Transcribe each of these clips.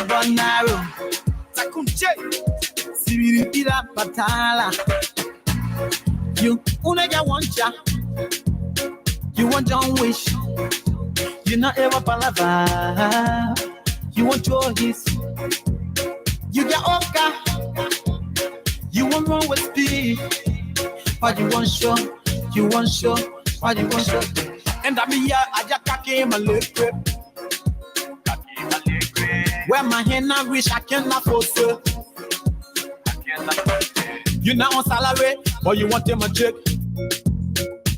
bonaro. Takunche. Sibiripira patala. You unaja wancha. You want John Wish. You not ever palava. You want your his. You get Oka. You want run with speed. But you want show. You want show. But you want show. And I mean, I just came a little grip. Where my hand not reach, I cannot force it. You now on salary, but you want him a check.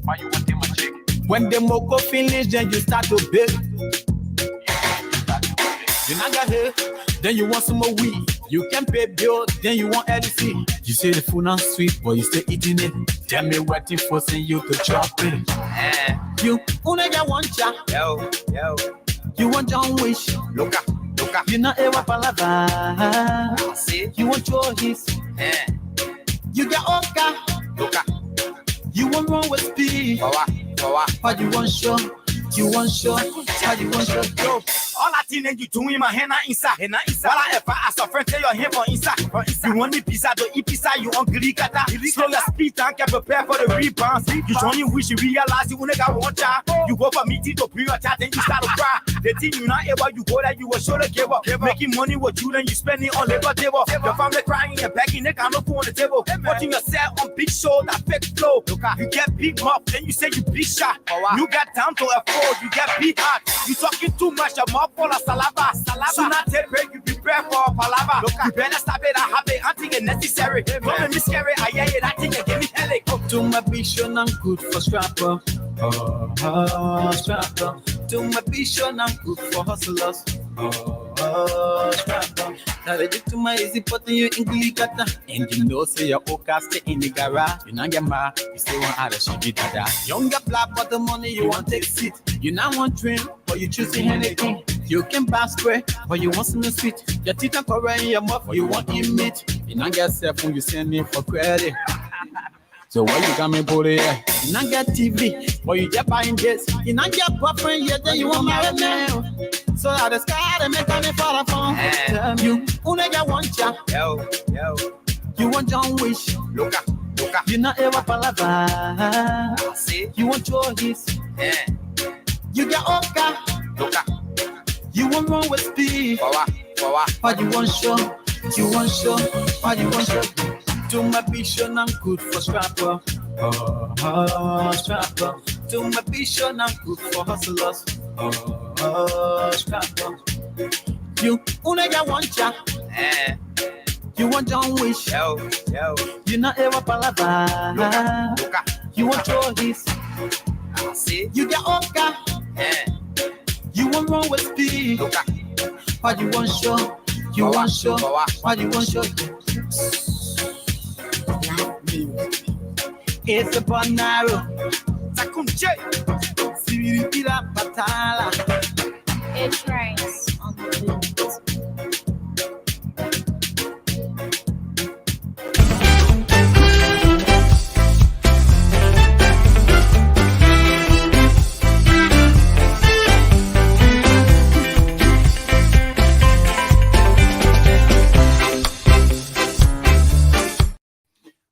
Why you want him a check? When the moko finish, then you start to bid. You not got here, then you want some more weed. You can pay bills, then you want LC. You say the food not sweet, but you still eating it. Tell me what you forcing you to chop it. You unaga want ya. Yo. You want John Wish. Look. You not ever palava. See? You want your his. You get Oka. Look. You want run with speed. But you want show. You want show. But you want show. Yo. All I think you doing my hand inside. While I ever ask a friend, tell your hand for inside. You want the pizza, to eat pizza, you hungry, kata. Slow your speed and get prepared for the rebounds. You only wish you realize you wanna want ya. You go for meeting to bring your chat, then you start to cry. The thing you not able, you go there, you will show the cable. Making money with you, then you spend it on labor table. Your family crying and begging, they can't look on the table. Putting yourself on big show, that fake flow. You get big mouth, then you say you big shot. You got time to afford, you get big heart. You talking too much, your mouth full of salava. Soon I take break, you prepare for a palava. You better stop it, I have it, I think it's necessary. Don't make me scary, I hear it, I think it give me headache. To my vision, I'm good for scrapper. Scrapper. To my vision, I'm good for hustlers. Scrapper. Now they do to my easy putting you in Glikata. And you know, say your Oka stay in the garage. You not get mad, you still want out of shit, dada. You get black, but the money you want take seat. You not want drink, but you choosing anything. You can buy square, but you want something sweet. Your teeth are covering your mouth, but you want eat meat. You not get self when you send me for credit. So why you got me put it here? You not get TV, but you just buying this. You not get boyfriend yet, then you want marry me. So out the sky, they make me fall upon. You unaga want ya. Yo. You want John Wish. Look. You not ever palava. See? You want your his. You get Oka. Look. You want run with speed. But you want show. You want show. But you want show. To my vision, I'm good for scrapper. Scrapper. To my vision, I'm good for hustlers. Scrapper. You unaga want ya. You want John Wish. Yo. You not ever palava. Look. You want your his. See? You get Oka. You want run with speed. Look. But you want show. You want show. But you want show. It's a bonaro. Takunche. Sibiripira patala. It rains on the wind.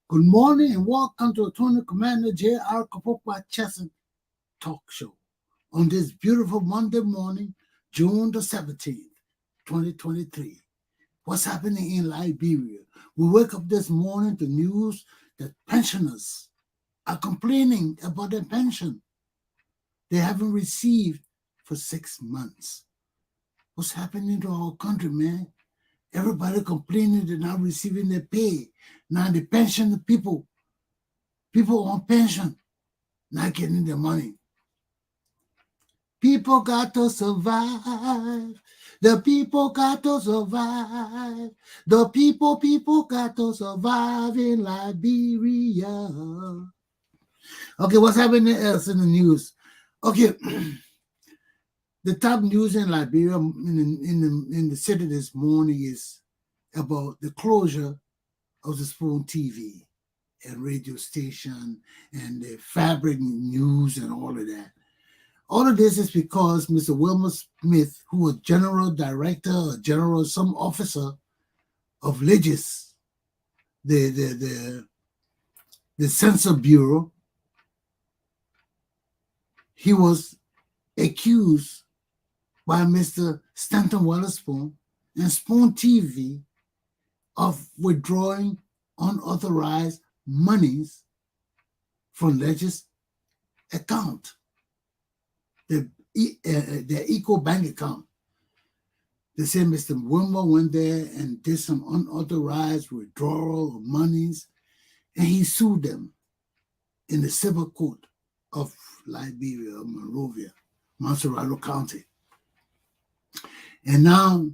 Good morning and welcome to Attorney Commander J.R. Glapohkpa Chesson talk show on this beautiful Monday morning, June the 17th, 2023. What's happening in Liberia? We wake up this morning to news that pensioners are complaining about their pension they haven't received for 6 months. What's happening to our country, man? Everybody complaining they're not receiving their pay. Now the pension, the people on pension, not getting their money. People got to survive. The people got to survive. The people got to survive in Liberia. Okay, what's happening else in the news? Okay, the top news in Liberia in the city this morning is about the closure of the Spoon TV and radio station and the Fabric News and all of that. All of this is because Mr. Wilmer Smith, who was general director or general some officer of Legis, the Censor Bureau, he was accused by Mr. Stanton Weatherspoon and Spoon TV of withdrawing unauthorized monies from Legis account, the Eco Bank account. They say Mr. Wilmer went there and did some unauthorized withdrawal of monies, and he sued them in the civil court of Liberia, Monrovia, Montserrat County. And now,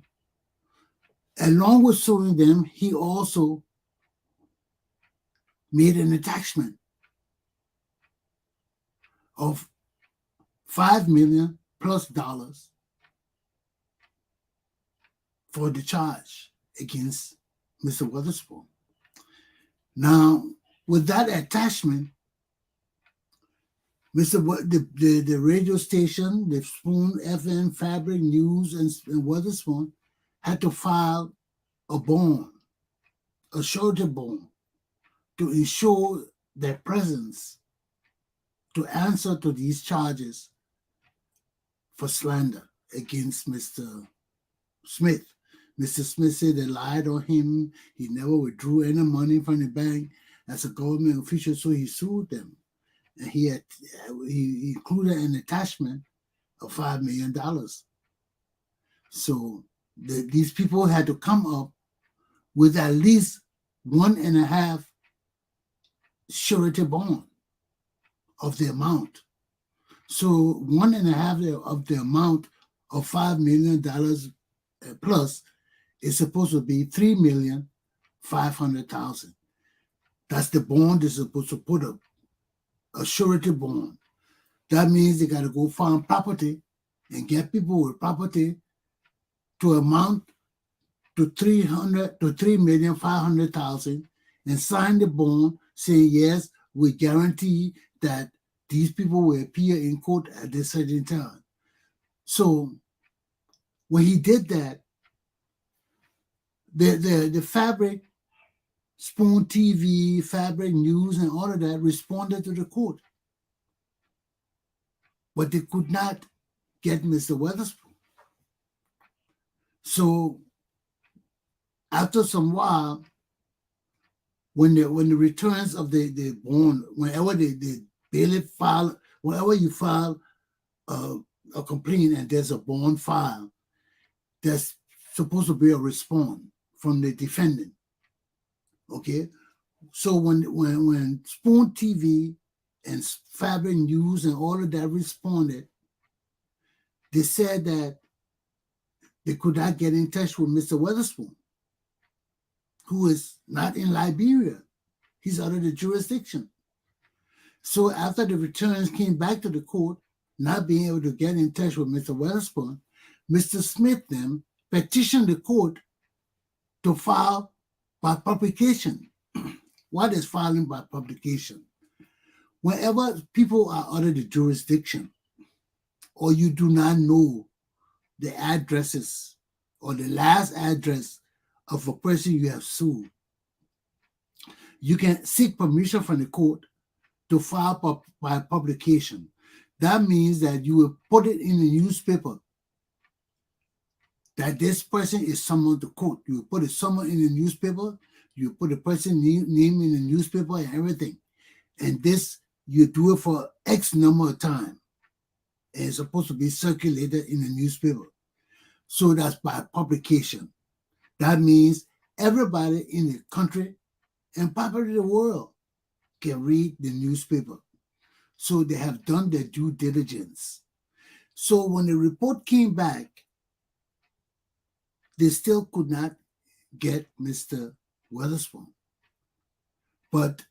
along with suing them, he also made an attachment of $5 million plus for the charge against Mr. Weatherspoon. Now, with that attachment, the radio station, the Spoon FM, Fabric News, and Weatherspoon had to file a bond, a surety bond, to ensure their presence to answer to these charges for slander against Mr. Smith. Mr. Smith said they lied on him. He never withdrew any money from the bank as a government official, so he sued them. And he included an attachment of $5 million. So these people had to come up with at least 1.5 surety bond of the amount. So 1.5 of the amount of $5 million plus is supposed to be $3,500,000. That's the bond they're supposed to put up, a surety bond. That means they got to go find property and get people with property to amount to $3,500,000 and sign the bond saying, yes, we guarantee that these people will appear in court at this certain time. So when he did that, the Fabric, Spoon TV, Fabric News, and all of that responded to the court. But they could not get Mr. Weatherspoon. So after some while, when the returns of the bond, whenever the bailiff file, whenever you file a complaint and there's a bond file, there's supposed to be a response from the defendant. Okay, so when Spoon TV and Fabric News and all of that responded, they said that they could not get in touch with Mr. Weatherspoon, who is not in Liberia. He's out of the jurisdiction. So after the returns came back to the court, not being able to get in touch with Mr. Weatherspoon, Mr. Smith then petitioned the court to file by publication. What is filing by publication? Whenever people are out of the jurisdiction, or you do not know the addresses or the last address of a person you have sued, you can seek permission from the court to file by publication. That means that you will put it in the newspaper that this person is someone to quote. You will put it somewhere in the newspaper, you put the person's name in the newspaper and everything. And this, you do it for X number of time. And it's supposed to be circulated in the newspaper. So that's by publication. That means everybody in the country and probably the world can read the newspaper. So they have done their due diligence. So when the report came back, they still could not get Mr. Weatherspoon. But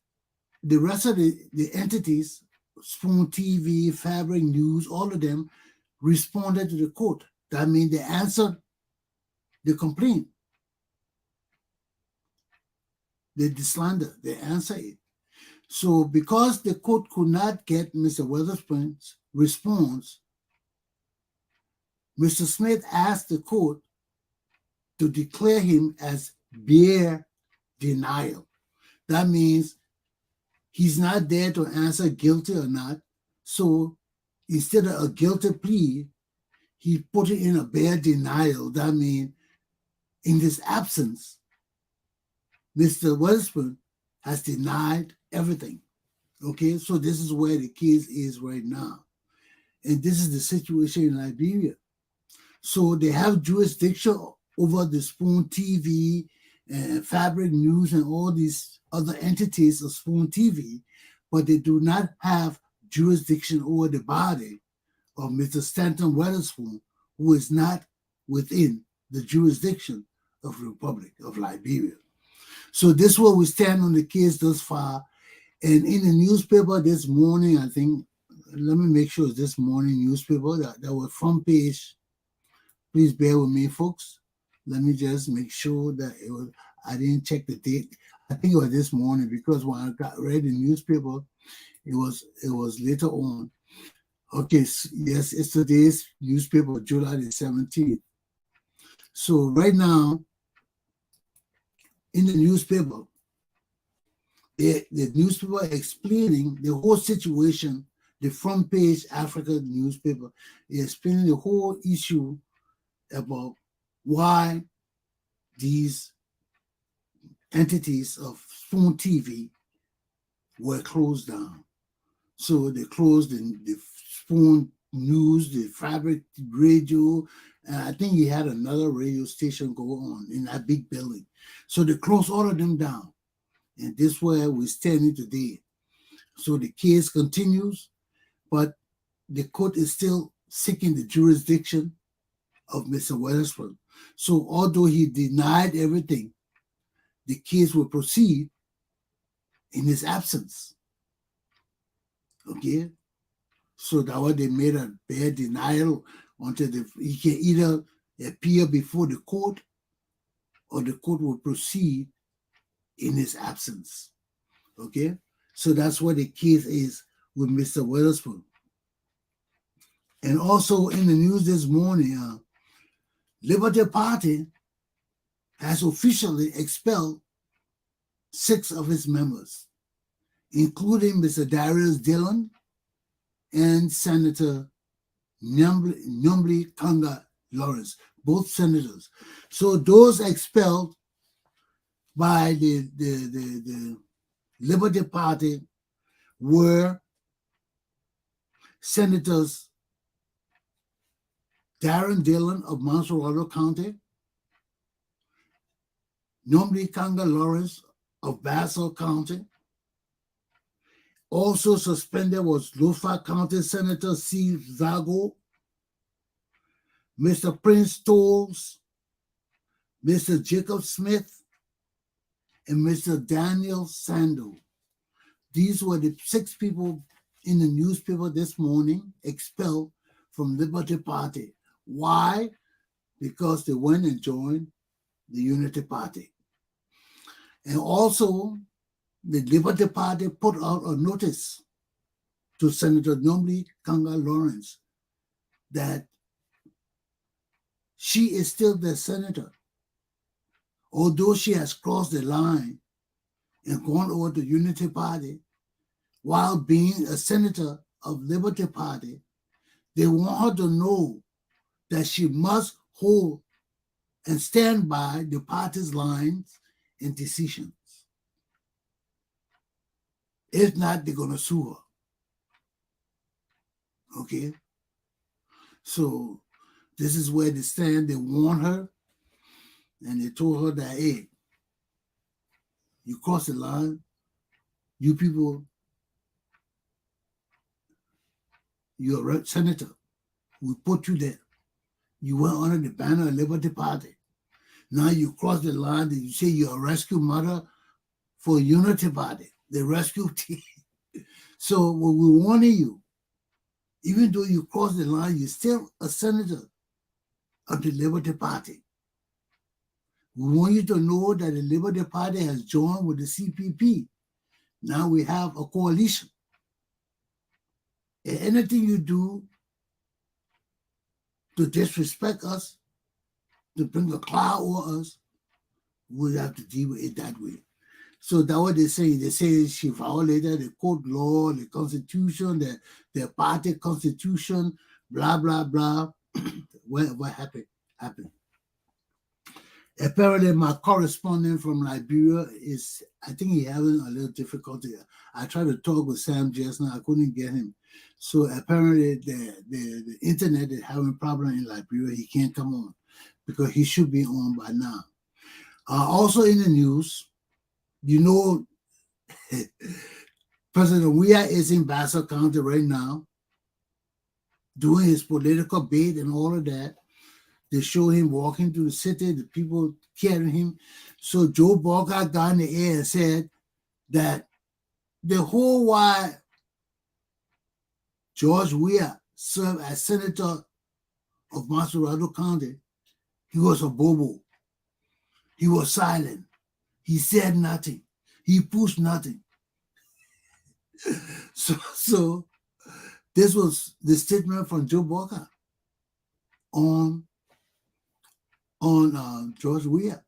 the rest of the entities, Spoon TV, Fabric News, all of them responded to the court. That means they answered the complaint. The slander, they answered it. So because the court could not get Mr. Weatherspoon's response, Mr. Smith asked the court to declare him as bare denial. That means he's not there to answer guilty or not. So instead of a guilty plea, he put it in a bare denial. That means in his absence, Mr. Weatherspoon has denied everything. Okay, so this is where the case is right now. And this is the situation in Liberia. So they have jurisdiction over the Spoon TV and Fabric News and all these other entities of Spoon TV, but they do not have jurisdiction over the body of Mr. Stanton Weatherspoon, who is not within the jurisdiction of the Republic of Liberia. So this is where we stand on the case thus far. And in the newspaper this morning, I think, let me make sure it's this morning newspaper that was front page. Please bear with me, folks. Let me just make sure that it was, I didn't check the date. I think it was this morning because when I read the newspaper, it was later on. Okay, yes, it's today's newspaper, July the 17th. So right now, in the newspaper, the newspaper explaining the whole situation, the front page Africa newspaper, explaining the whole issue about why these entities of Spoon TV were closed down. So they closed the Spoon News, the Fabric Radio, and I think he had another radio station go on in that big building. So they closed all of them down. And this is where we're standing today. So the case continues, but the court is still seeking the jurisdiction of Mr. Weatherspoon. So although he denied everything, the case will proceed in his absence. Okay? So that way they made a bare denial until he can either appear before the court or the court will proceed in his absence. Okay? So that's what the case is with Mr. Weatherspoon. And also in the news this morning, Liberty Party has officially expelled 6 of its members, including Mr. Darius Dillon and Senator Nyambli Kanga Lawrence, both senators. So those expelled by the Liberty Party were Senators Darren Dillon of Montserrat County, Nyambli Kanga Lawrence of Bassel County. Also suspended was Lofa County Senator C. Zago, Mr. Prince Tolles, Mr. Jacob Smith, and Mr. Daniel Sando. These were the 6 people in the newspaper this morning expelled from Liberty Party. Why? Because they went and joined the Unity Party. And also, the Liberty Party put out a notice to Senator Nyambli Kanga Lawrence that she is still the senator, although she has crossed the line and gone over to Unity Party. While being a senator of Liberty Party, they want her to know that she must hold and stand by the party's lines and decisions. If not, they're going to sue her. Okay? So this is where they stand. They warned her and they told her that, hey, you cross the line, you people, you're a senator. We put you there. You went under the banner of Liberty Party. Now you cross the line and you say you're a rescue mother for Unity Party, the rescue team. So what we're warning you, even though you cross the line, you're still a senator of the Liberty Party. We want you to know that the Liberty Party has joined with the CPP. Now we have a coalition. And anything you do to disrespect us, to bring a cloud over us, we have to deal with it that way. So that's what they say. They say she violated the court law, the constitution, the party constitution, blah, blah, blah. What happened? Apparently, my correspondent from Liberia is, I think he's having a little difficulty. I tried to talk with Sam just now. I couldn't get him. So apparently, the internet is having a problem in Liberia. He can't come on because he should be on by now. Also in the news, you know, President Weah is in Basso County right now doing his political bid and all of that. They show him walking through the city, the people carrying him. So Joe Boakai got in the air and said that the whole while George Weah served as Senator of Masurado County, he was a bobo. He was silent. He said nothing. He pushed nothing. So this was the statement from Joe Boakai on George Weah.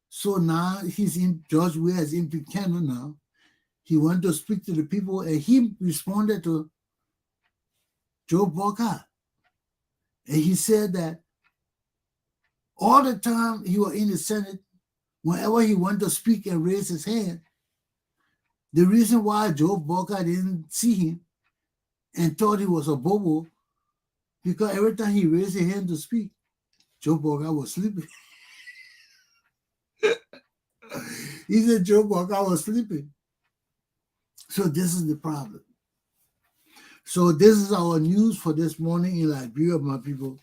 So now George Weah is in Buchanan now. He wanted to speak to the people and he responded to Joe Boakai. And he said that all the time he was in the Senate, whenever he wanted to speak and raise his hand, the reason why Joe Boakai didn't see him and thought he was a bobo, because every time he raised his hand to speak, Joe Boakai was sleeping. He said Joe Boakai was sleeping. So this is the problem. So this is our news for this morning in Liberia, my people.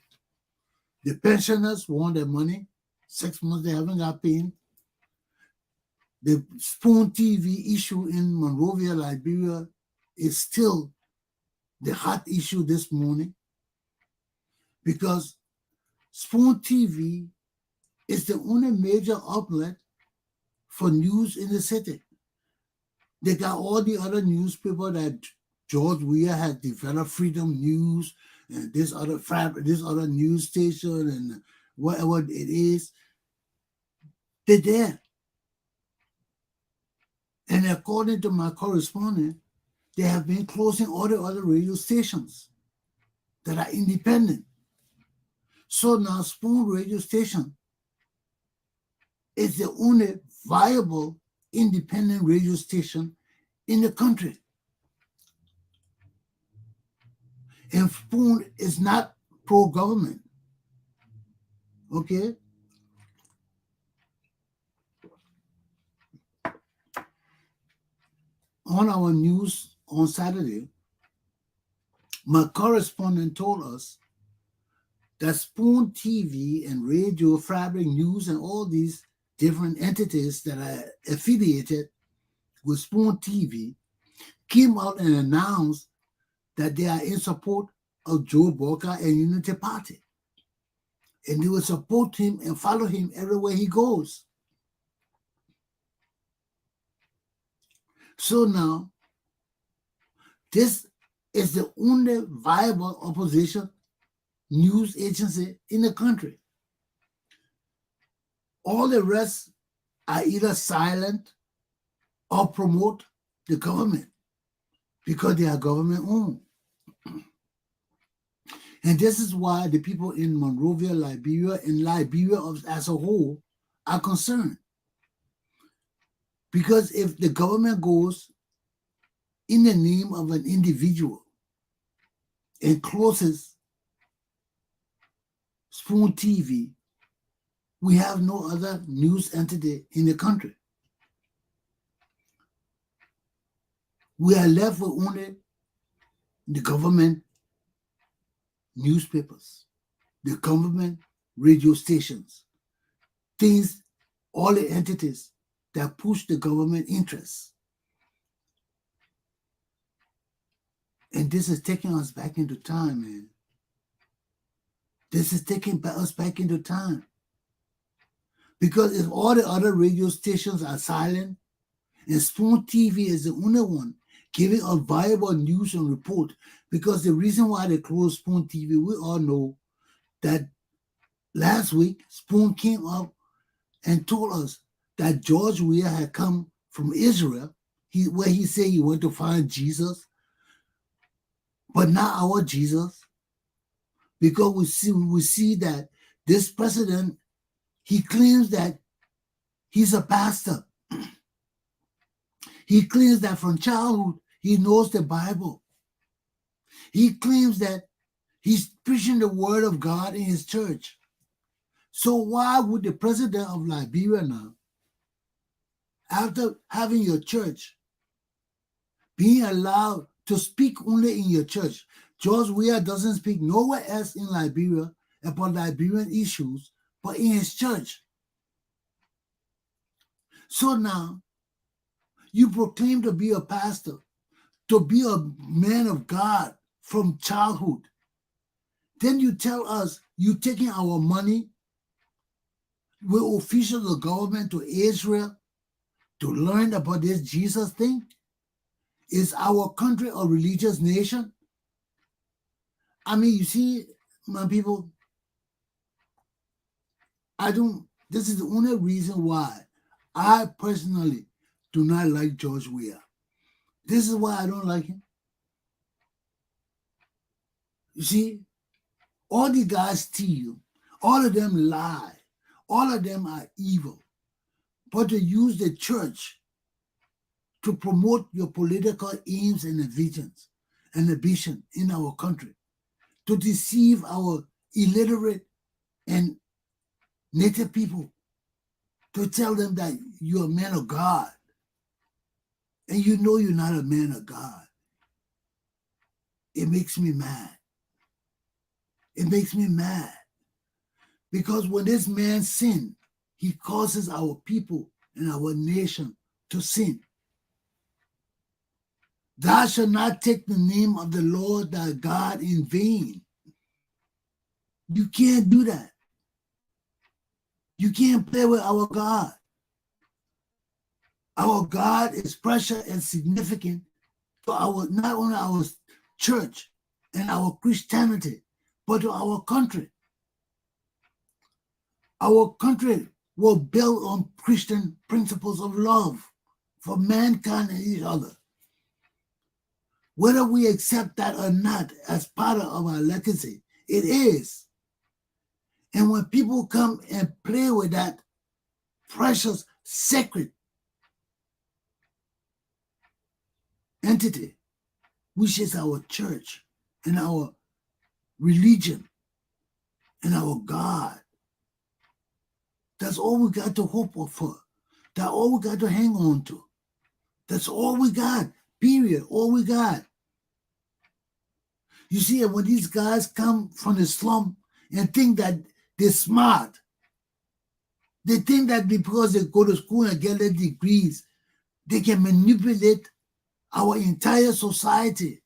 The pensioners want their money. 6 months they haven't got paid. The Spoon TV issue in Monrovia, Liberia is still the hot issue this morning because Spoon TV is the only major outlet for news in the city. They got all the other newspapers that George Weah has developed, Freedom News, and this other news station, and whatever it is. They're there. And according to my correspondent, they have been closing all the other radio stations that are independent. So now Spoon radio station is the only viable independent radio station in the country. And Spoon is not pro-government. Okay? On our news on Saturday, my correspondent told us that Spoon TV and Radio, Fabric News, and all these different entities that are affiliated with Spoon TV came out and announced that they are in support of Joe Boakai and Unity Party. And they will support him and follow him everywhere he goes. So now, this is the only viable opposition news agency in the country. All the rest are either silent or promote the government because they are government owned. And this is why the people in Monrovia, Liberia, and Liberia as a whole are concerned. Because if the government goes in the name of an individual and closes Spoon TV, we have no other news entity in the country. We are left with only the government newspapers, the government radio stations, things, all the entities that push the government interests. And this is taking us back into time, man. This is taking us back into time. Because if all the other radio stations are silent, and Spoon TV is the only one giving a viable news and report, because the reason why they closed Spoon TV, we all know that last week Spoon came up and told us that George Weah had come from Israel, where he said he went to find Jesus, but not our Jesus, because we see that this president, he claims that he's a pastor. He claims that from childhood he knows the Bible. He claims that he's preaching the word of God in his church. So why would the president of Liberia now, after having your church, being allowed to speak only in your church? George Weah doesn't speak nowhere else in Liberia about Liberian issues, but in his church. So now, you proclaim to be a pastor, to be a man of God from childhood. Then you tell us you're taking our money with officials of government to Israel to learn about this Jesus thing? Is our country a religious nation? I mean, you see, my people, this is the only reason why I personally do not like George Weah. This is why I don't like him. You see, all the guys steal, all of them lie, all of them are evil, but to use the church to promote your political aims and visions and ambition in our country, to deceive our illiterate and native people, to tell them that you're a man of God, and you know you're not a man of God. It makes me mad. It makes me mad. Because when this man sins, he causes our people and our nation to sin. Thou shalt not take the name of the Lord thy God in vain. You can't do that. You can't play with our God. Our God is precious and significant to not only our church and our Christianity, but to our country. Our country was built on Christian principles of love for mankind and each other. Whether we accept that or not as part of our legacy, it is. And when people come and play with that precious, sacred entity, which is our church and our religion and our God, that's all we got to hope for. That's all we got to hang on to. That's all we got, period, all we got. You see, when these guys come from the slum and think that they're smart, they think that because they go to school and get their degrees, they can manipulate our entire society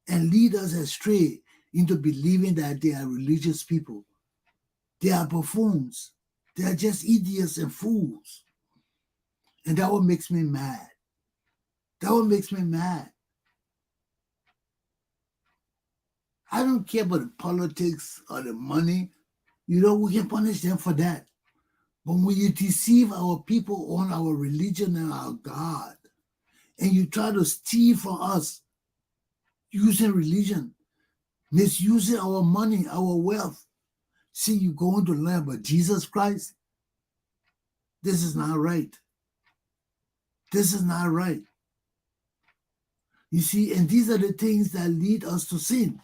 and lead us astray into believing that they are religious people. They are buffoons. They are just idiots and fools. And that what makes me mad. That what makes me mad. I don't care about the politics or the money. You know, we can punish them for that. But when you deceive our people on our religion and our God, and you try to steal from us using religion, misusing our money, our wealth, see, you're going to learn about Jesus Christ? This is not right. This is not right. You see, and these are the things that lead us to sin.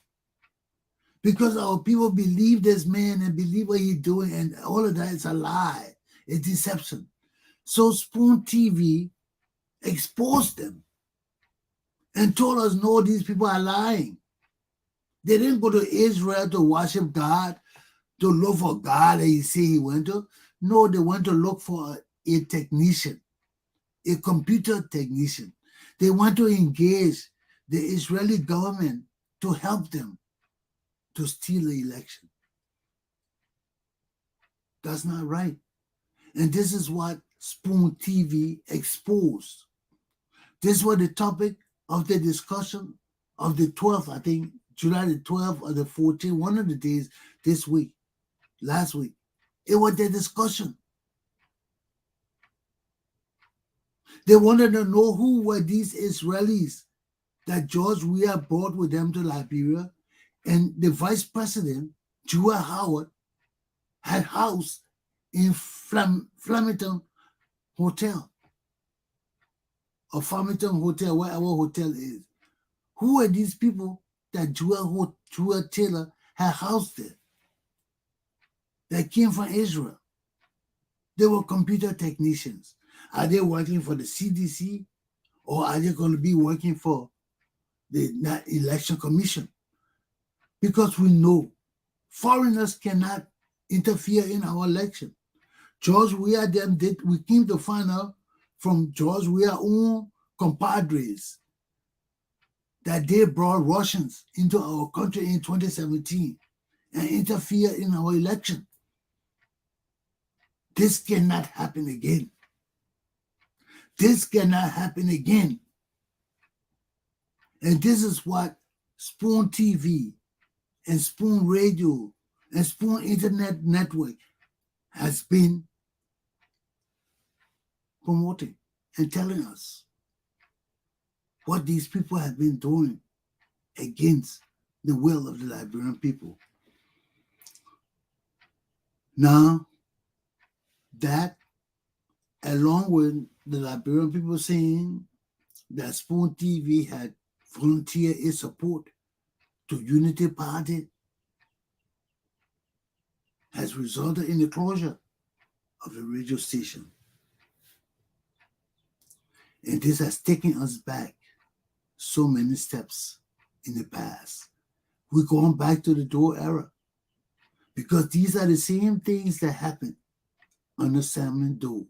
Because our people believe this man and believe what he's doing, and all of that is a lie, it's deception. So Spoon TV exposed them and told us, no, these people are lying. They didn't go to Israel to worship God, to look for God that he said he went to. No, they went to look for a technician, a computer technician. They want to engage the Israeli government to help them to steal the election. That's not right. And this is what Spoon TV exposed. This was the topic of the discussion of the 12th, I think, July the 12th or the 14th, one of the days this week, last week. It was their discussion. They wanted to know who were these Israelis that George Weah brought with them to Liberia, and the vice president, Joel Howard, had house in Flemington Hotel or Farmington Hotel, wherever hotel is. Who are these people that Joel Taylor had housed there? That came from Israel. They were computer technicians. Are they working for the CDC or are they going to be working for the Election Commission? Because we know foreigners cannot interfere in our election. George Weah them did. We came to find out from George Weah's own compadres that they brought Russians into our country in 2017 and interfered in our election. This cannot happen again. This cannot happen again. And this is what Spoon TV and Spoon Radio and Spoon Internet Network has been promoting and telling us what these people have been doing against the will of the Liberian people. Now, that, along with the Liberian people saying that Spoon TV had volunteered its support to Unity Party, has resulted in the closure of the radio station. And this has taken us back so many steps in the past. We're going back to the Doe era because these are the same things that happened under Samuel Doe.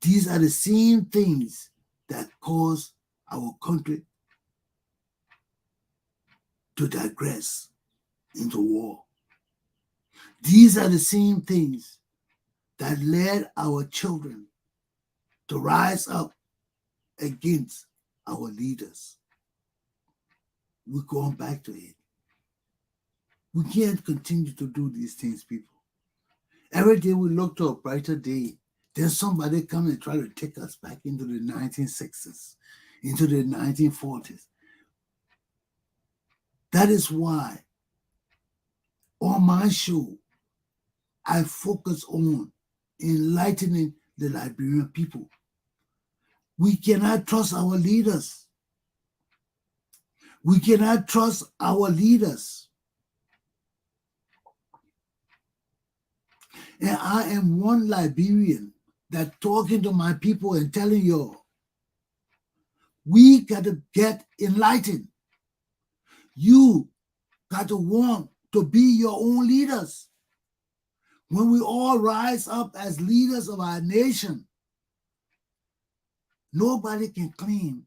These are the same things that caused our country to digress into war. These are the same things that led our children to rise up against our leaders. We're going back to it. We can't continue to do these things, people. Every day we look to a brighter day, there's somebody come and try to take us back into the 1960s, into the 1940s. That is why on my show, I focus on enlightening the Liberian people. We cannot trust our leaders. We cannot trust our leaders. And I am one Liberian that talking to my people and telling you, we got to get enlightened. You got to want to be your own leaders. When we all rise up as leaders of our nation, nobody can claim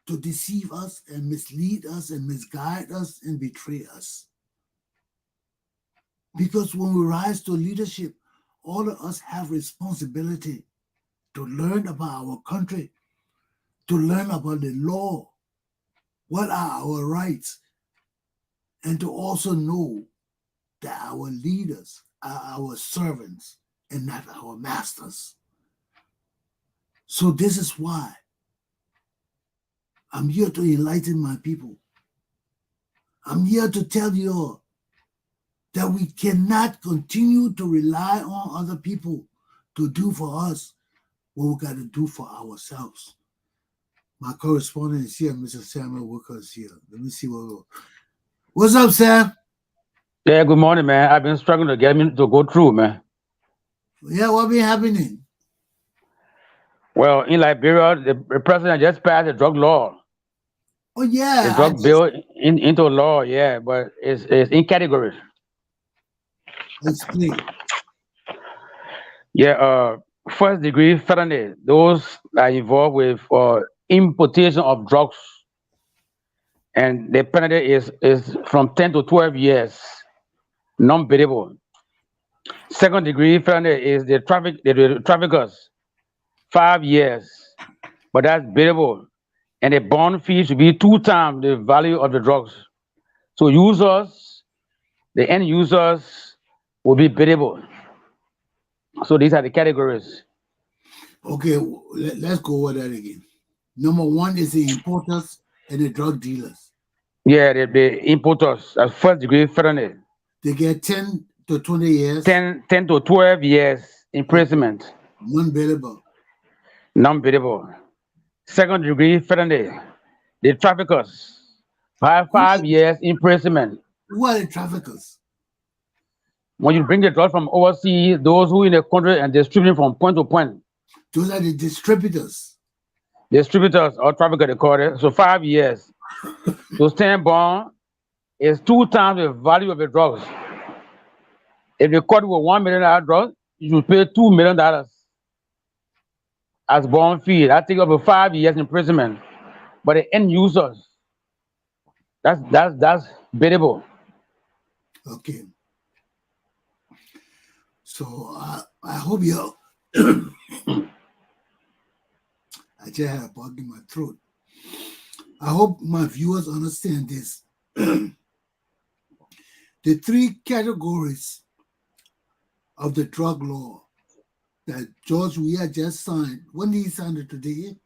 to deceive us and mislead us and misguide us and betray us. Because when we rise to leadership, all of us have responsibility to learn about our country, to learn about the law, what are our rights, and to also know that our leaders are our servants and not our masters. So this is why I'm here to enlighten my people. I'm here to tell you all that we cannot continue to rely on other people to do for us what we got to do for ourselves. My correspondent is here, Mr. Samuel Walker is here. Let me see what's up, Sam? Yeah, good morning, man. I've been struggling to get me to go through, man. Yeah, what been happening? Well, in Liberia, the president just passed a drug law. Oh yeah, the drug bill into law, yeah, but it's in categories. Explain. Yeah, first degree felony, those are involved with importation of drugs, and the penalty is from 10 to 12 years, non-bailable. Second degree felony is the traffickers, 5 years, but that's bailable. and the bond fee should be 2 times the value of the drugs. So users, the end users, will be biddable. So these are the categories. Okay, let's go over that again. Number one is the importers and the drug dealers. Yeah, the importers, first degree felony, They get 10 to 20 years, 10 to 12 years imprisonment, non-bailable. non-biddable. Second degree felony, the traffickers, 5 years imprisonment. Who are the traffickers? When you bring the drugs from overseas, those who in the country and distributing from point to point, Those are the distributors. distributors or traffickers, they call it. So 5 years. So stand bond is 2 times the value of the drugs. If they caught you with $1 million drugs, you should pay $2 million as bond fee. That takes up to 5 years imprisonment. But the end users, that's biddable. Okay. So I hope you. I just had a bug in my throat. I hope my viewers understand this. The 3 categories of the drug law that George Weah just signed. When did he sign it today?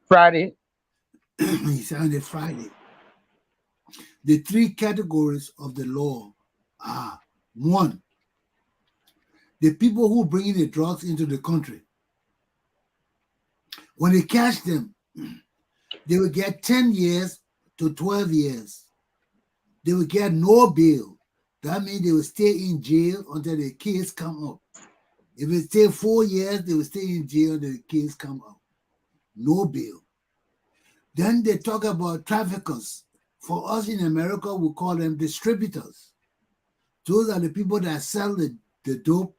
Friday. He signed it Friday. The 3 categories of the law are: 1, the people who bring in the drugs into the country. When they catch them, they will get 10 years to 12 years. They will get no bail. That means they will stay in jail until the case come up. If it stay 4 years, they will stay in jail until the case come up. No bail. Then they talk about traffickers. For us in America, we call them distributors. Those are the people that sell the dope,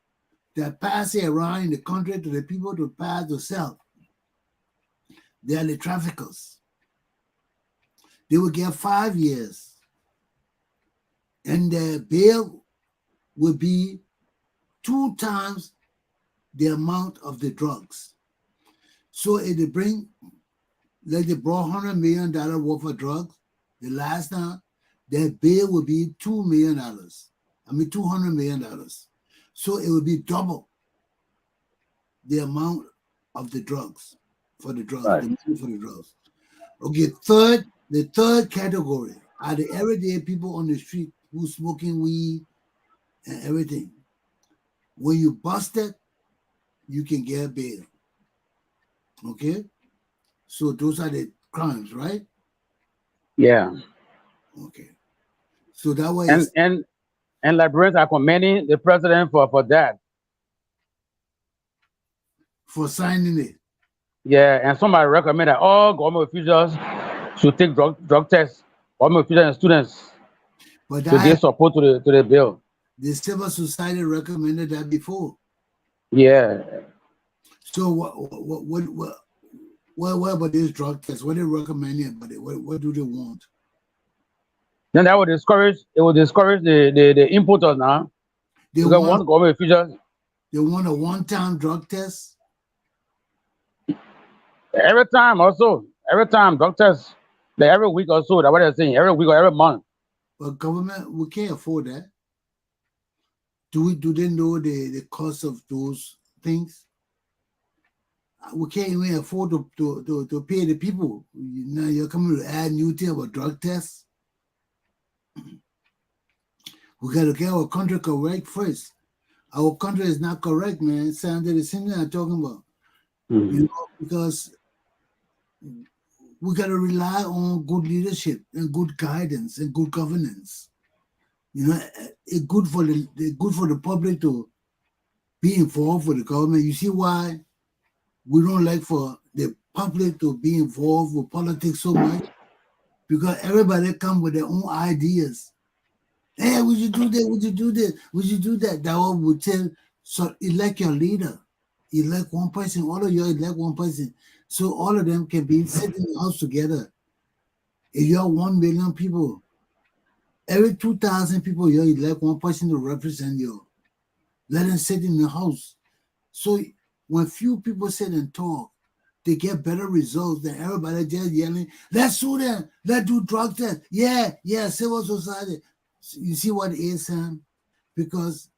that pass it around in the country to the people to pass to sell. They are the traffickers. They will get 5 years. And their bail will be 2 times the amount of the drugs. So if they bring, like they brought $100 million worth of drugs, the last time, their bail will be $2 million. $200 million. So it will be double the amount of the drugs, for the drugs, Right. the money for the drugs. Okay, the third category are the everyday people on the street who smoking weed and everything. When you bust it, you can get bail. Okay? So those are the crimes, right? Yeah. Okay. So that way And Liberians are commending the president for that. for signing it. Yeah, and somebody recommend that all government officials should take drug tests, government officials and students, But to give support to the bill. the civil society recommended that before. Yeah. So what about this drug test? What they recommending about it? What do they want? Then that will discourage the importers now. They Because want one government official a one-time drug test. every time drug tests, like every week or so, that's what they're saying, every week or every month. But government, we can't afford that. Do they know the cost of those things? We can't even afford to pay the people. Now you're coming to add new thing about drug tests. We got to get our country correct first. Our country is not correct, man. It sounds like the same thing I'm talking about. Mhm. You know, because we got to rely on good leadership and good guidance and good governance. You know, it's good for the public to be involved with the government. You see why we don't like for the public to be involved with politics so much? Because everybody come with their own ideas. Hey, would you do that? Would you do this? Would you do that? That one would tell. So elect your leader. Elect one person. All of you elect one person. So all of them can be sitting in the house together. If you have 1 million people, every 2,000 people, you elect one person to represent you. Let them sit in the house. So when few people sit and talk, they get better results than everybody just yelling, let's sue them, let's do drug tests. Yeah, civil society. You see what it is, Sam? Because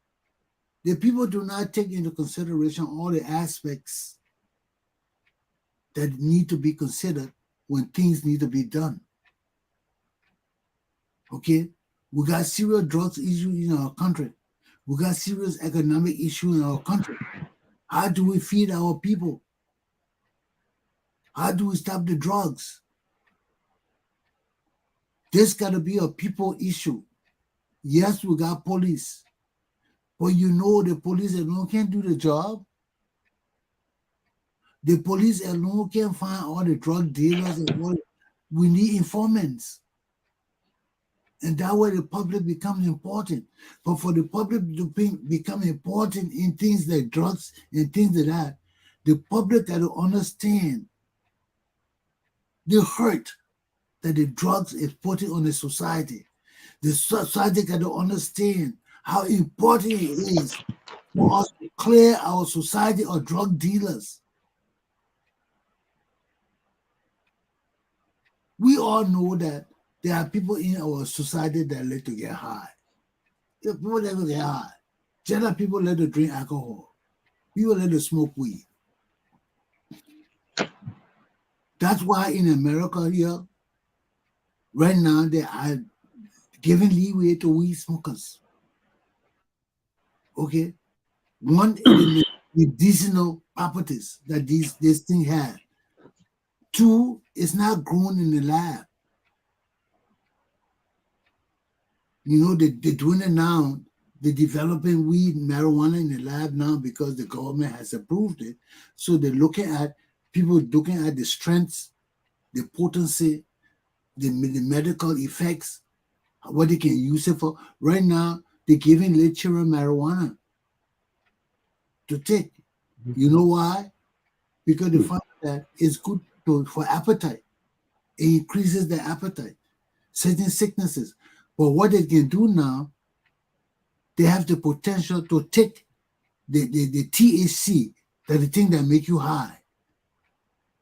the people do not take into consideration all the aspects that need to be considered when things need to be done. Okay? We got serious drugs issues in our country. We got serious economic issues in our country. How do we feed our people? How do we stop the drugs? This got to be a people issue. Yes, we got police, but you know the police alone can't do the job. The police alone can't find all the drug dealers. We need informants. And that way the public becomes important. But for the public to become important in things like drugs and things like that, the public got to understand the hurt that the drugs is putting on the society. The society got to understand how important it is for us to clear our society of drug dealers. We all know that there are people in our society that like to get high. There are people that like to get high. General people like to drink alcohol. People like to smoke weed. That's why in America here, right now, they are giving leeway to weed smokers. Okay? One is the medicinal properties that this thing has. Two, it's not grown in the lab. You know, they're doing it now. They're developing weed and marijuana in the lab now because the government has approved it. So they're looking at people looking at the strengths, the potency, the medical effects, what they can use it for. Right now, they're giving little children marijuana to take. You know why? Because they find that it's good for appetite. It increases the appetite, certain sicknesses. But what they can do now, they have the potential to take the THC, that the thing that make you high.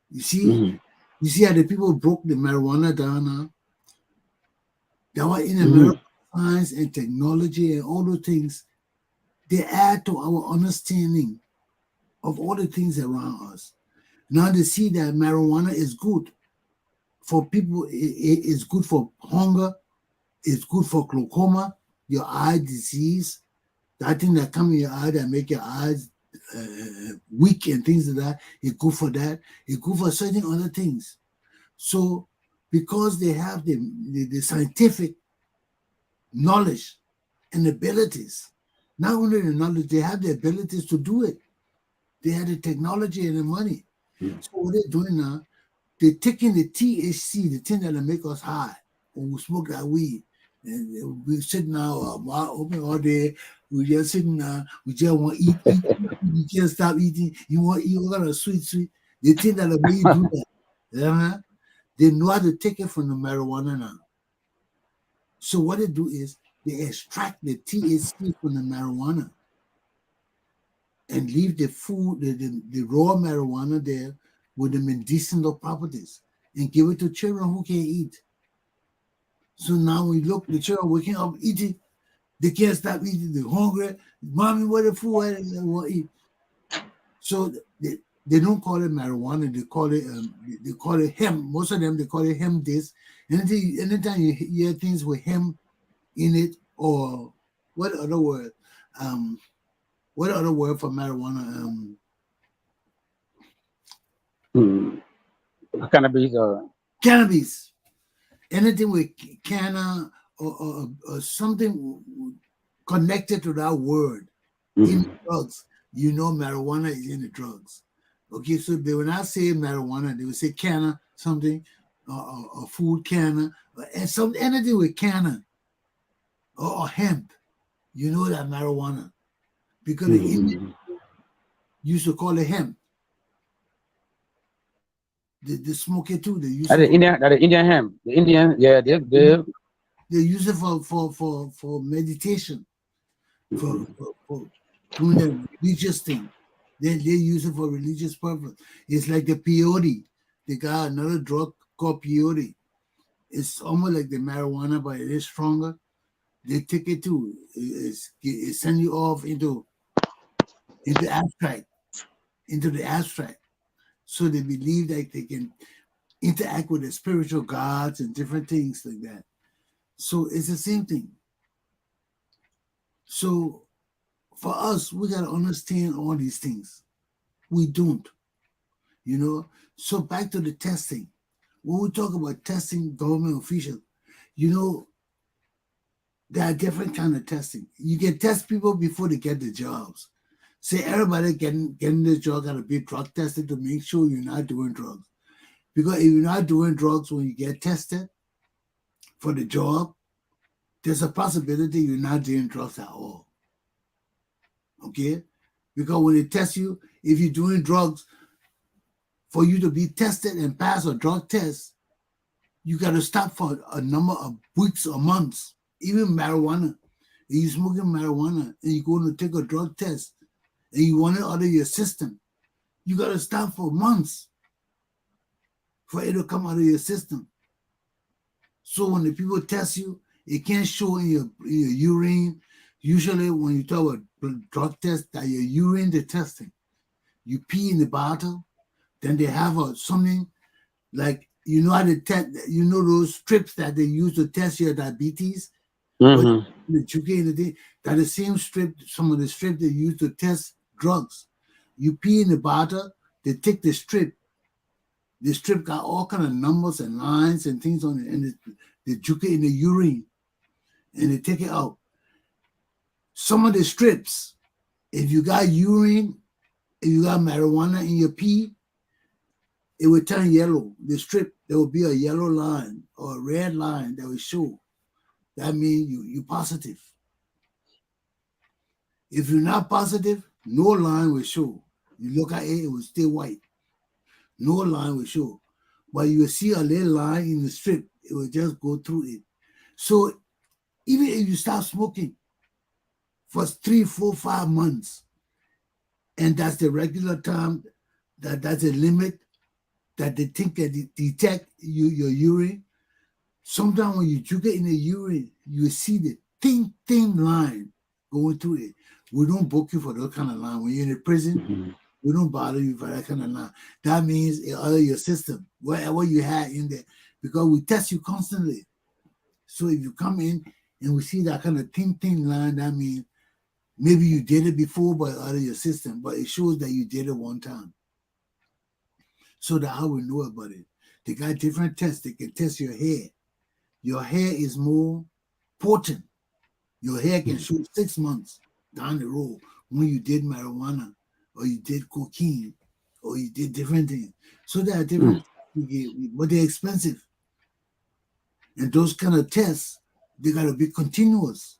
You see? You see how the people broke the marijuana down now? That were in American science and technology and all those things, they add to our understanding of all the things around us. Now they see that marijuana is good for people. It's good for hunger. It's good for glaucoma, your eye disease, that thing that come in your eye that make your eyes weak and things like that. It's good for that. It's good for certain other things. So because they have the scientific knowledge and abilities, not only the knowledge, they have the abilities to do it. They have the technology and the money. So what they're doing now, they're taking the THC, the thing that'll make us high when we smoke that weed. And we sit now, open all day, we just sitting now, we just want to eat. You can't stop eating. You want to eat all kind of sweet. They think that'll make you do that. Yeah, they know how to take it from the marijuana now. So what they do is they extract the THC from the marijuana and leave the food, the raw marijuana there with the medicinal properties and give it to children who can't eat. So now we look, the children waking up eating, they can't stop eating, they're hungry. Mommy, what the food? I want to eat. So they don't call it marijuana, they call it hemp. Most of them, they call it hemp this. Anytime you hear things with hemp in it, or what other word? What other word for marijuana? Cannabis. Cannabis. Anything with canna or something connected to that word in drugs, you know marijuana is in the drugs. Okay, so they will not say marijuana, they will say canna, something, or food canna, and anything with canna or hemp, you know that marijuana. Because the Indians used to call it hemp. They smoke it too. They use the Indian hemp. The Indian, yeah, they use it for meditation, for doing the religious thing. They use it for religious purpose. It's like the peyote. They got another drug called peyote. It's almost like the marijuana, but it is stronger. They take it too. It sends you off into abstract, into the abstract. So they believe that they can interact with the spiritual gods and different things like that. So it's the same thing. So for us, we got to understand all these things. We don't, you know. So back to the testing. When we talk about testing government officials, you know, there are different kind of testing. You can test people before they get the jobs. Say everybody getting the job got to be drug tested to make sure you're not doing drugs. Because if you're not doing drugs when you get tested for the job, there's a possibility you're not doing drugs at all. Okay? Because when they test you, if you're doing drugs, for you to be tested and pass a drug test, you got to stop for a number of weeks or months. Even marijuana. If you're smoking marijuana and you're going to take a drug test and you want it out of your system, you got to stop for months for it to come out of your system. So when the people test you, it can't show in your urine. Usually when you talk about drug test, that your urine they're testing. You pee in the bottle, then they have something like, you know how to test, you know those strips that they use to test your diabetes? Mm-hmm. The thing, that the same strip, some of the strips they use to test drugs. You pee in the bottle, they take the strip. The strip got all kind of numbers and lines and things on it, and they juke it in the urine, and they take it out. Some of the strips, if you got urine, if you got marijuana in your pee, it will turn yellow. The strip, there will be a yellow line or a red line that will show. That means you're positive. If you're not positive, no line will show. You look at it, it will stay white. No line will show. But you will see a little line in the strip, it will just go through it. So even if you start smoking for 3, 4, 5 months, and that's the regular time, that's a limit that they think that detect your urine. Sometimes when you juke it in the urine, you see the thin line going through it. We don't book you for that kind of line. When you're in a prison, we don't bother you for that kind of line. That means it's out of your system, whatever you had in there, because we test you constantly. So if you come in and we see that kind of thin line, that means maybe you did it before, but out of your system, but it shows that you did it one time. So that's how we know about it. They got different tests. They can test your hair. Your hair is more potent. Your hair can show 6 months down the road when you did marijuana or you did cocaine or you did different things. So there are different, but they're expensive. And those kind of tests, they got to be continuous.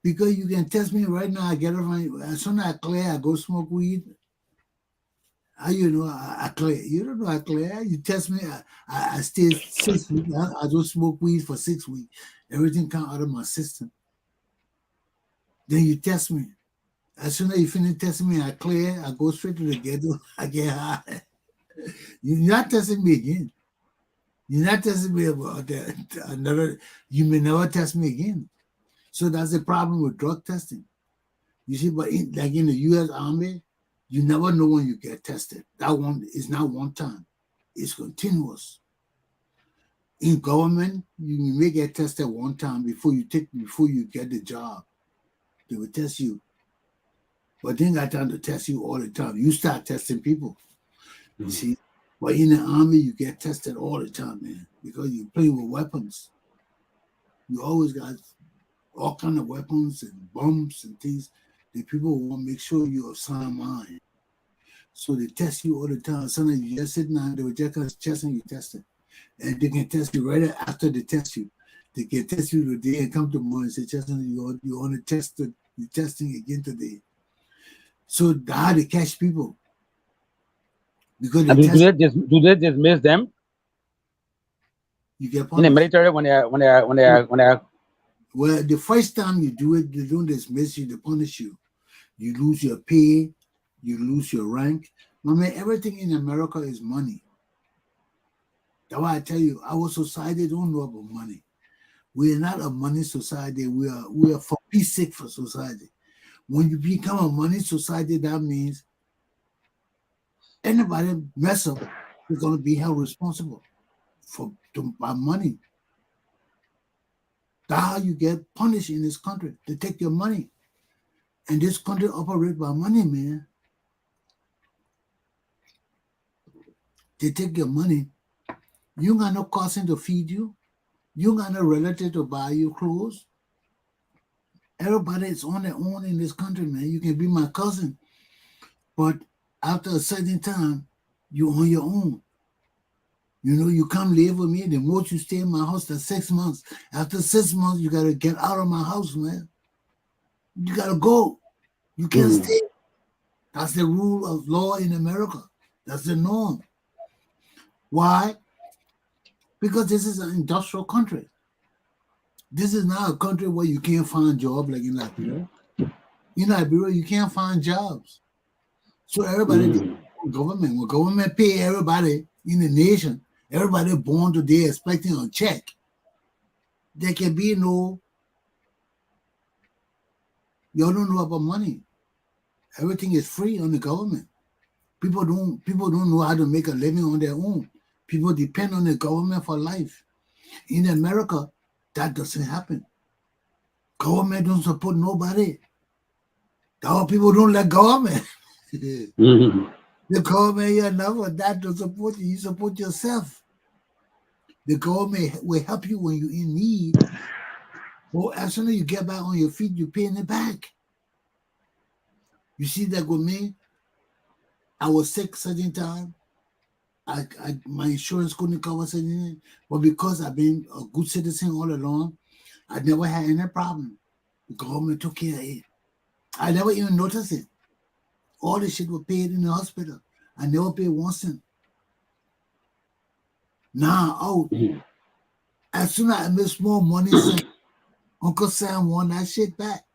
Because you can test me right now, I get it from, as soon as I clear, I go smoke weed. How you know I clear? You don't know I clear. You test me, I stay 6 weeks. I don't smoke weed for 6 weeks. Everything comes out of my system. Then you test me. As soon as you finish testing me, I clear. I go straight to the ghetto. I get high. You're not testing me again. You're not testing me about another. You may never test me again. So that's the problem with drug testing. You see, but like in the U.S. Army, you never know when you get tested. That one is not one time. It's continuous. In government, you may get tested one time before you get the job. They will test you. But they ain't got time to test you all the time. You start testing people. You see? But in the army, you get tested all the time, man, because you're playing with weapons. You always got all kind of weapons and bombs and things. The people want to make sure you're of sound mind. So they test you all the time. Sometimes you just sit down, they will just test and you test it. And they can test you right after they test you. They can test you today and come tomorrow and say, Chesson, you want to test it, you're testing again today. So how they catch people. Because they do they dismiss them you get in the punished. military when they are Well, the first time you do it, they don't dismiss you, they punish you. You lose your pay, you lose your rank. I mean, everything in America is money. That's why I tell you, our society don't know about money. We are not a money society. We are for peace sake for society. When you become a money society, that means anybody mess up, you're going to be held responsible by money. That's how you get punished in this country. They take your money. And this country operates by money, man. They take your money. You got no cousin to feed you. You got no relative to buy you clothes. Everybody is on their own in this country, man. You can be my cousin, but after a certain time, you're on your own. You know, you come live with me. The most you stay in my house, that's 6 months. After 6 months, you got to get out of my house, man. You got to go. You can't stay. That's the rule of law in America. That's the norm. Why? Because this is an industrial country. This is not a country where you can't find jobs like in Liberia. In Liberia, you can't find jobs. So everybody, government, when government pay everybody in the nation, everybody born today expecting a check. There can be no, you don't know about money. Everything is free on the government. People don't know how to make a living on their own. People depend on the government for life. In America, that doesn't happen. Government don't support nobody. Our people don't like government. The government here never that to support you. You support yourself. The government will help you when you're in need. Well, as soon as you get back on your feet, you're paying it back. You see that with me? I was sick certain time. My insurance couldn't cover certain, but because I've been a good citizen all along, I never had any problem. The government took care of it. I never even noticed it. All the shit was paid in the hospital. I never paid 1 cent. Now, as soon as I made small money, Uncle Sam won that shit back.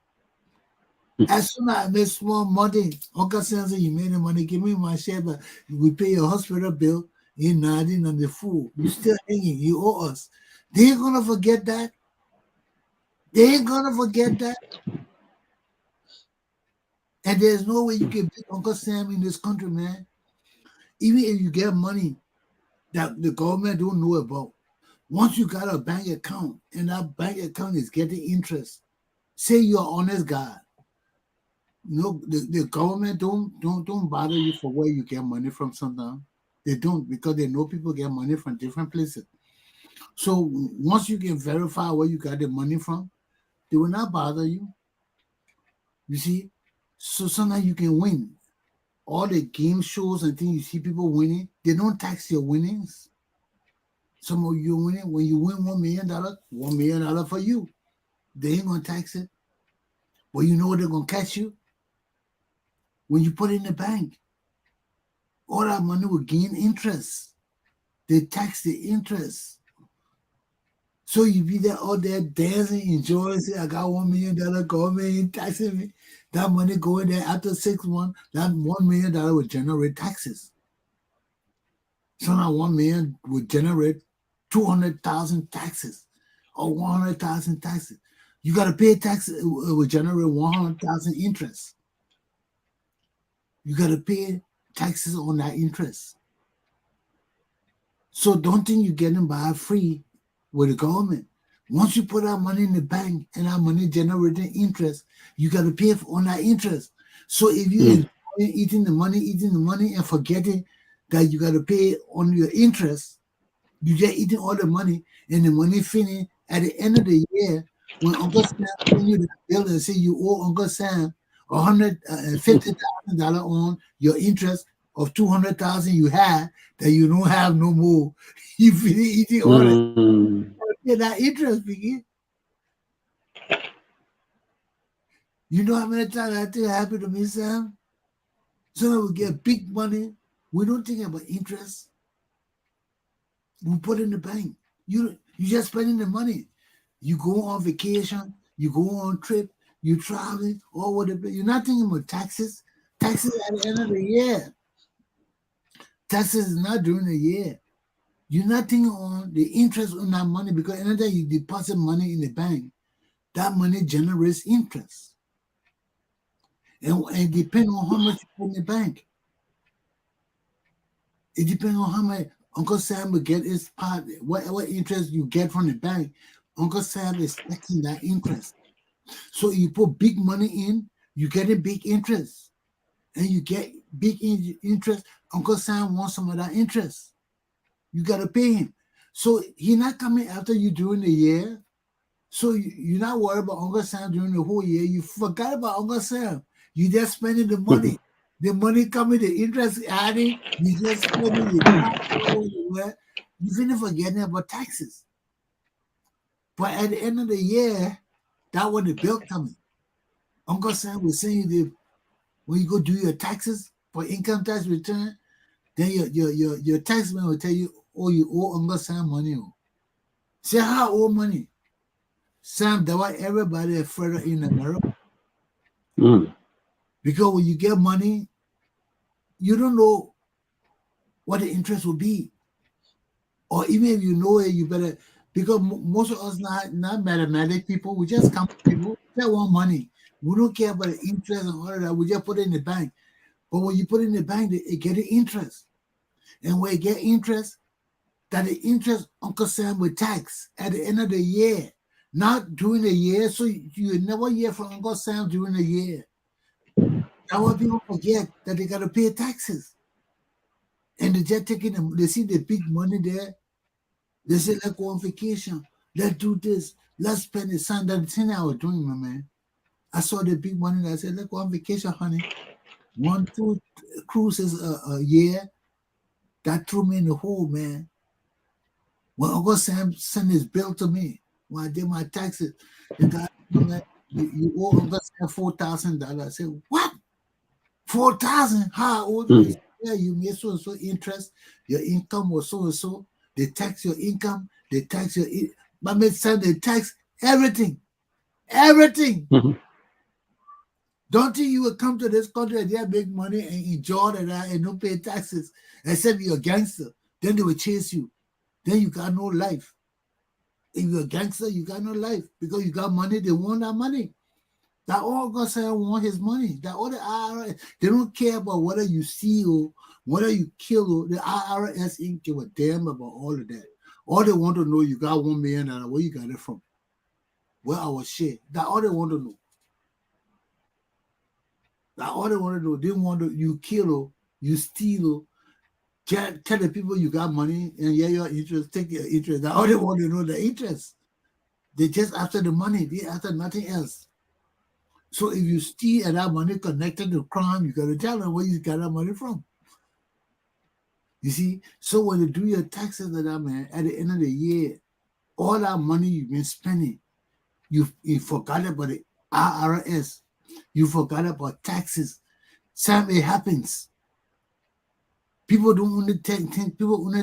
As soon as I made small money, Uncle Sam said, you made the money, give me my share, but we pay your hospital bill, you're nodding on the fool. You still hanging, you owe us. They ain't gonna forget that. They ain't gonna forget that. And there's no way you can beat Uncle Sam in this country, man. Even if you get money that the government don't know about, once you got a bank account and that bank account is getting interest, say you're an honest guy. You know, the government don't bother you for where you get money from sometimes. They don't, because they know people get money from different places. So once you can verify where you got the money from, they will not bother you. You see? So sometimes you can win. All the game shows and things you see people winning, they don't tax your winnings. Some of you winning, when you win $1 million, $1 million for you. They ain't gonna tax it. But you know they're gonna catch you when you put it in the bank. All that money will gain interest. They tax the interest. So you be there all there dancing, enjoying, say, I got $1 million, government taxing me. That money going there after 6 months, that $1 million will generate taxes. So now 1 million will generate 200,000 taxes or 100,000 taxes. You got to pay taxes, it will generate 100,000 interest. You got to pay taxes on that interest. So don't think you're getting by free with the government. Once you put that money in the bank and that money generating interest, you got to pay on that interest. So if you eating the money and forgetting that you got to pay on your interest, you just eating all the money and the money finish at the end of the year when Uncle Sam send you the bill and say you owe Uncle Sam $150,000 on your interest of 200,000 you had that you don't have no more. You finish eating all that. Yeah, that interest begin. You know how many times that thing happened to me, Sam? So we get big money. We don't think about interest. We put it in the bank. You just spending the money. You go on vacation. You go on trip. You traveling all over the place. You're not thinking about taxes. Taxes at the end of the year. Taxes is not during the year. You're not thinking on the interest on that money because anytime you deposit money in the bank, that money generates interest. And depends on how much you put in the bank. It depends on how much Uncle Sam will get his part. Whatever interest you get from the bank, Uncle Sam is taking that interest. So you put big money in, you get a big interest. And you get big interest. Uncle Sam wants some of that interest. You got to pay him. So he's not coming after you during the year. So you're not worried about Uncle Sam during the whole year. You forgot about Uncle Sam. You just spending the money. The money coming, the interest adding, you just spending it. You finish forgetting about taxes. But at the end of the year, that when the bill coming. Uncle Sam was saying when you go do your taxes for income tax return, then your tax man will tell you, oh, you owe Uncle Sam money. Say how owe money? Sam, that's why everybody is further in America. Because when you get money, you don't know what the interest will be. Or even if you know it, you better, because most of us not mathematic people, we just come people that want money. We don't care about the interest and all of that. We just put it in the bank. But when you put it in the bank, it get the interest. And when it get interest, that the interest Uncle Sam will tax at the end of the year, not during the year. So you never hear from Uncle Sam during the year. That's why people forget that they got to pay taxes. And they just taking them, they see the big money there. They say, let's go on vacation. Let's do this. Let's spend the sun. That's the thing I was doing, my man. I saw the big money and I said, let's go on vacation, honey. 1-2 cruises a year. That threw me in the hole, man. When Uncle Sam sent his bill to me, when I did my taxes, the guy, you owe Uncle Sam $4,000. I said, what? $4,000? How old? Yeah, you made so and so interest. Your income was so and so. They tax your income. They tax your. But they tax everything. Everything. Don't think you will come to this country and they make money and enjoy that and don't pay taxes, except you're a gangster. Then they will chase you. Then you got no life. If you're a gangster, you got no life because you got money. They want that money. That all God said want his money. That all the IRS, they don't care about whether you steal, whether you kill. The IRS ain't give a damn about all of that. All they want to know, you got $1 million. Where you got it from? Where our share? That all they want to know. That all they want to know. They want to you kill, you steal. Tell the people you got money and your interest, take your interest. That all they want to know the interest. They just after the money. They after nothing else. So if you steal and that money connected to crime, you got to tell them where you got that money from. You see? So when you do your taxes to that man, at the end of the year, all that money you've been spending, you forgot about the IRS. You forgot about taxes. Sam, it happens. People don't only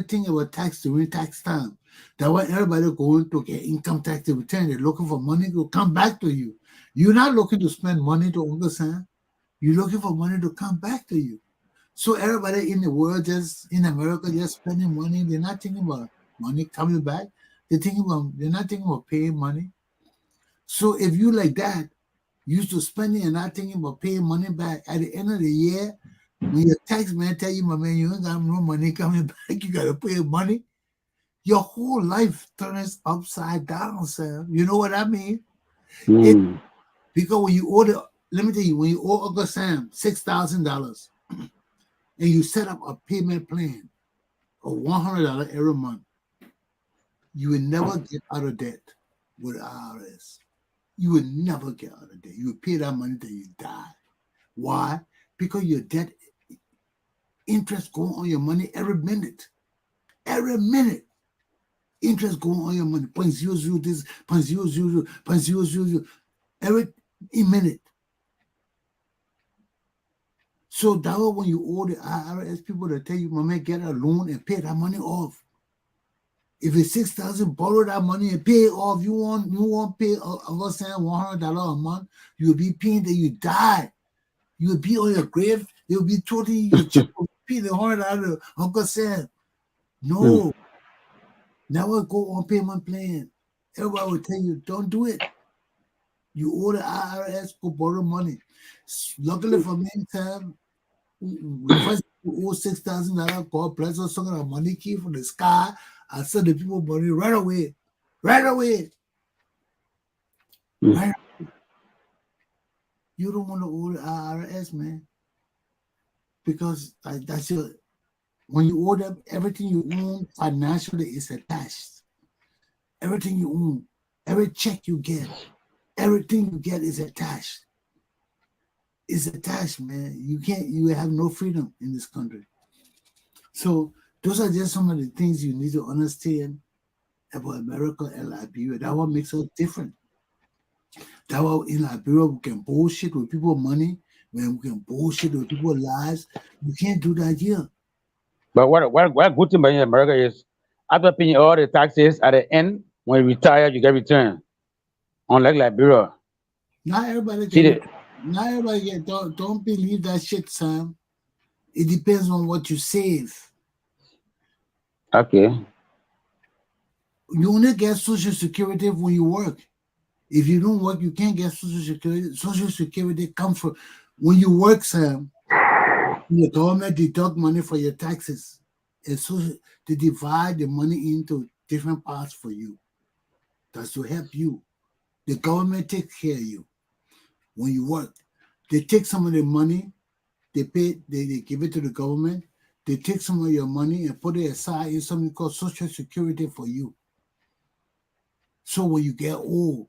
think about tax during tax time. That's why everybody going to get income tax return. They're looking for money to come back to you. You're not looking to spend money to Uncle Sam. You're looking for money to come back to you. So everybody in the world, just in America, just spending money. They're not thinking about money coming back. They're not thinking about paying money. So if you like that, used to spending and not thinking about paying money back, at the end of the year, when your tax man tell you, my man, you ain't got no money coming back, you got to pay money, your whole life turns upside down, Sam. You know what I mean? Because when you order, let me tell you, when you owe Uncle Sam $6,000 and you set up a payment plan of $100 every month, you will never get out of debt with the IRS. You will never get out of debt. You will pay that money till you die. Why? Because your debt interest going on your money every minute. Every minute. Interest going on your money. 0.00 this, 0.000, 0.000. Every minute. So that was when you owe the IRS people to tell you, my man, get a loan and pay that money off. If it's $6,000, borrow that money and pay it off. You won't pay Uncle Sam $100 a month. You'll be paying till you die. You would be on your grave. They would be totally your check would be the heart out of Uncle Sam. No, never go on payment plan. Everybody will tell you, don't do it. You owe the IRS, go borrow money. Luckily for me, Sam, if I owe $6,000, God bless us, talking about money key from the sky. I send the people money right away. Right away. Right away. You don't want to owe the IRS, man. Because that's your, when you owe them, everything you own financially is attached. Everything you own, every check you get, everything you get is attached. It's attached, man. You have no freedom in this country. So those are just some of the things you need to understand about America and Liberia. That what makes us different. That why in Liberia we can bullshit with people's money, when we can bullshit with people's lives. You can't do that here. But what good thing about in America is after paying all the taxes at the end, when you retire, you get returned. Unlike Liberia. Not everybody See can. the, Not everybody get. Don't believe that shit, Sam. It depends on what you save. okay. You only get Social Security when you work. If you don't work, you can't get Social Security. Social Security comes from when you work, Sam. The government deduct money for your taxes, and so they divide the money into different parts for you. That's to help you. The government takes care of you when you work. They take some of the money, they give it to the government. They take some of your money and put it aside in something called Social Security for you. So when you get old,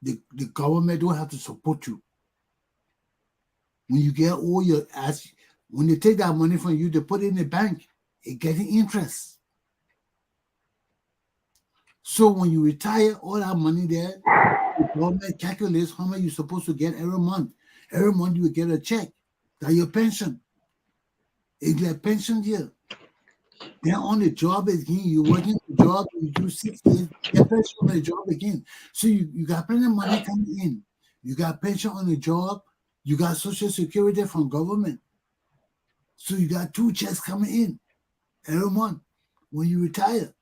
the government don't have to support you. When you get old, when they take that money from you, they put it in the bank. It getting interest. So when you retire, all that money there, the government calculates how much you're supposed to get every month. Every month you will get a check. That's your pension. It's like pension here. Then on the job again, you working the job, you do 6 years, get pension on the job again. So you got plenty of money coming in. You got pension on the job, you got Social Security from government. So you got 2 checks coming in every month when you retire.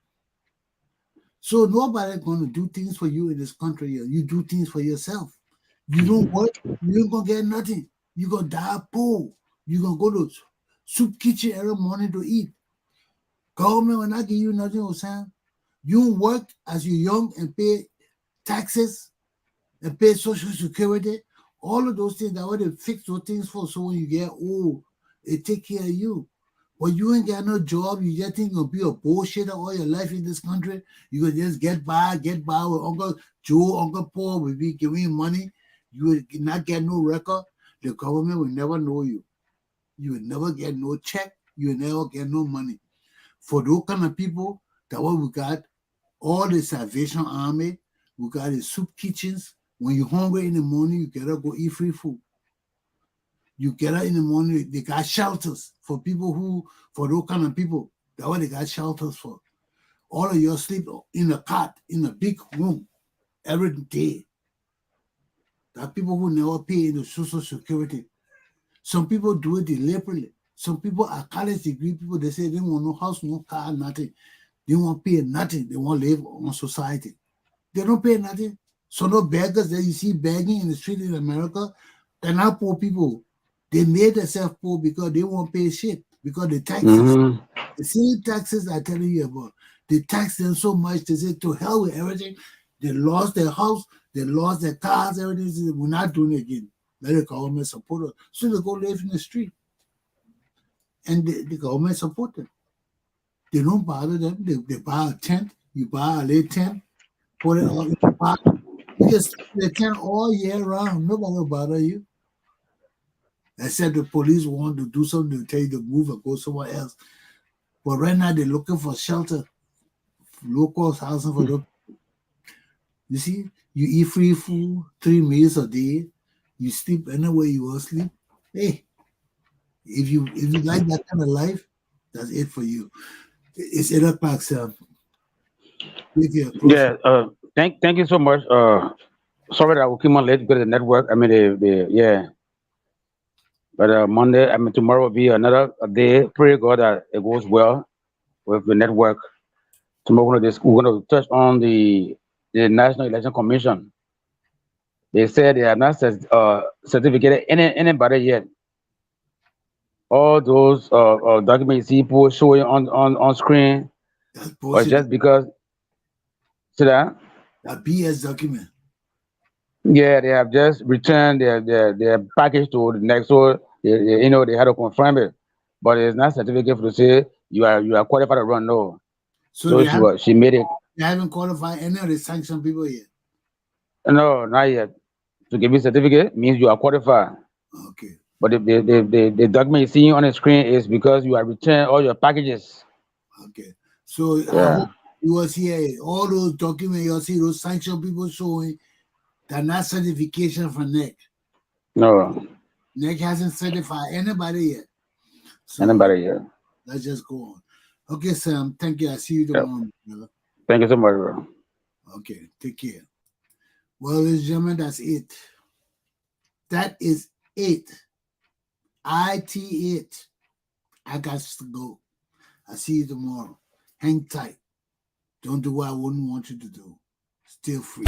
So nobody's gonna do things for you in this country here. You do things for yourself. You don't work, you ain't gonna get nothing. You're gonna die poor. You're gonna go to soup kitchen every morning to eat. Government will not give you nothing, Sam. You don't work as you're young and pay taxes and pay Social Security. All of those things, that what they fix those things for. So when you get old, they take care of you. But you ain't got no job, you just think you'll be a bullshitter all your life in this country. You could just get by with Uncle Joe, Uncle Paul will be giving you money. You will not get no record. The government will never know you. You will never get no check. You will never get no money. For those kind of people, that what we got, all the Salvation Army, we got the soup kitchens. When you're hungry in the morning, you gotta go eat free food. You get up in the morning, they got shelters for people for those kind of people. That's what they got shelters for. All of you sleep in a cot, in a big room, every day. There are people who never pay the Social Security. Some people do it deliberately. Some people are college degree people, they say they want no house, no car, nothing. They won't pay nothing. They won't live on society. They don't pay nothing. So no beggars that you see begging in the street in America, they're not poor people. They made themselves poor because they won't pay shit. Because the taxes, the same taxes I'm telling you about, they tax them so much, they say to hell with everything. They lost their house, they lost their cars, everything. They say, we're not doing it again. Let the government support us. So they go live in the street. And the government support them. They don't bother them. They buy a tent. You buy a little tent, put it on the park. You can sleep in the tent all year round. Nobody will bother you. Except the police want to do something to tell you to move or go somewhere else. But right now they're looking for shelter, local housing for them. You see, you eat free food 3 meals a day. You sleep anywhere you want to sleep. Hey, if you like that kind of life, that's it for you. It's 8 o'clock, Sam. Yeah. Thank you so much. Sorry that I will come on late because of the network. I mean, yeah. But Monday, tomorrow will be another day. Pray God that it goes well with the network. Tomorrow we're going to touch on the National Election Commission. They said they have not certificated anybody yet. All those documents you see people showing on screen, That's or bullshit. just because, see that? That BS document. Yeah, they have just returned their package to the next, so they had to confirm it, but it's not certificate to say you are qualified to run. No, So so she made it. they haven't qualified any of the sanctioned people yet. No, not yet. To give you certificate means you are qualified. Okay. But the document you see on the screen is because you have returned all your packages. Okay. So I Yeah. hope you will see all those documents, you'll see those sanctioned people showing that not certification from NEC. No, NEC hasn't certified anybody yet. So anybody here. let's just go on. Okay, Sam. Thank you. I see you tomorrow, brother. Thank you so much, bro. Okay, take care. Well, ladies and gentlemen, that's it. That is it. it. I got to go. I see you tomorrow. Hang tight. Don't do what I wouldn't want you to do. Still free.